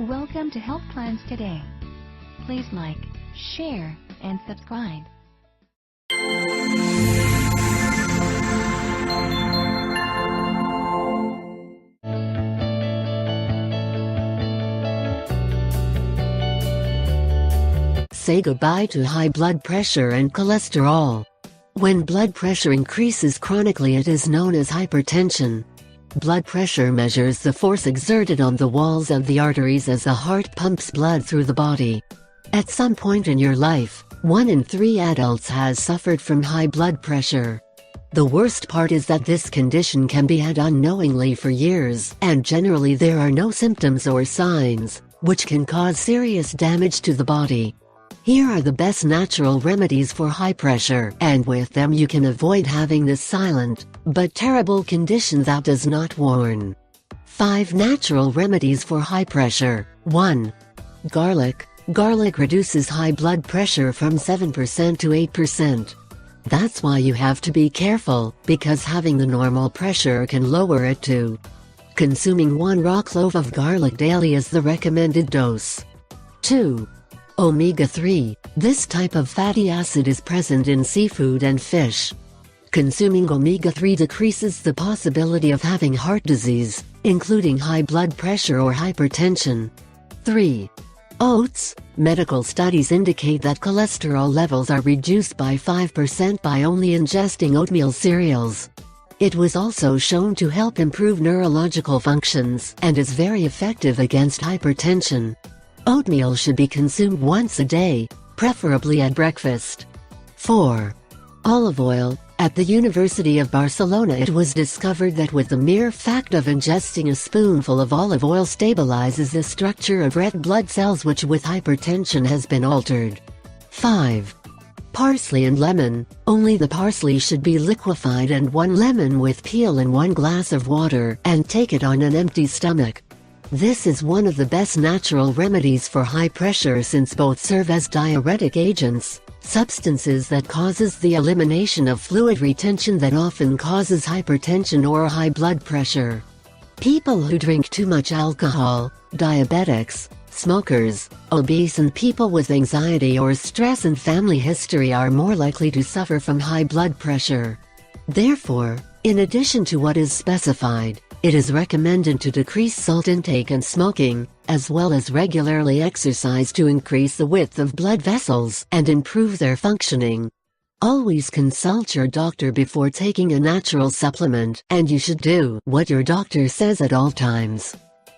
Welcome to Health Plans Today. Please like, share, and subscribe. Say goodbye to high blood pressure and cholesterol. When blood pressure increases chronically, it is known as hypertension. Blood pressure measures the force exerted on the walls of the arteries as the heart pumps blood through the body. At some point in your life, 1 in 3 adults has suffered from high blood pressure. The worst part is that this condition can be had unknowingly for years, and generally there are no symptoms or signs, which can cause serious damage to the body. Here are the best natural remedies for high pressure, and with them you can avoid having this silent, but terrible condition that does not warn. 5 natural remedies for high pressure. 1. Garlic. Garlic reduces high blood pressure from 7% to 8%. That's why you have to be careful, because having the normal pressure can lower it too. Consuming 1 raw clove of garlic daily is the recommended dose. 2. Omega-3. This type of fatty acid is present in seafood and fish. Consuming omega-3 decreases the possibility of having heart disease, including high blood pressure or hypertension. 3. Oats. Medical studies indicate that cholesterol levels are reduced by 5% by only ingesting oatmeal cereals. It was also shown to help improve neurological functions and is very effective against hypertension. Oatmeal should be consumed once a day, preferably at breakfast. 4. Olive oil. At the University of Barcelona, it was discovered that with the mere fact of ingesting a spoonful of olive oil stabilizes the structure of red blood cells, which with hypertension has been altered. 5. Parsley and lemon. Only the parsley should be liquefied and 1 lemon with peel in 1 glass of water, and take it on an empty stomach. This is one of the best natural remedies for high pressure, since both serve as diuretic agents, substances that causes the elimination of fluid retention that often causes hypertension or high blood pressure. People who drink too much alcohol, diabetics, smokers, obese, and people with anxiety or stress and family history are more likely to suffer from high blood pressure. Therefore, in addition to what is specified, it is recommended to decrease salt intake and smoking, as well as regularly exercise to increase the width of blood vessels and improve their functioning. Always consult your doctor before taking a natural supplement, and you should do what your doctor says at all times.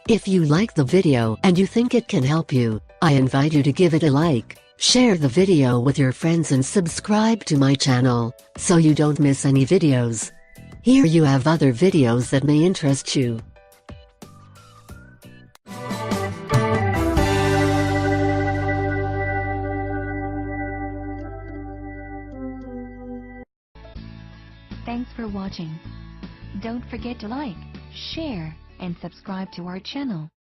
If you like the video and you think it can help you, I invite you to give it a like, share the video with your friends, and subscribe to my channel, so you don't miss any videos. Here you have other videos that may interest you. Thanks for watching. Don't forget to like, share, and subscribe to our channel.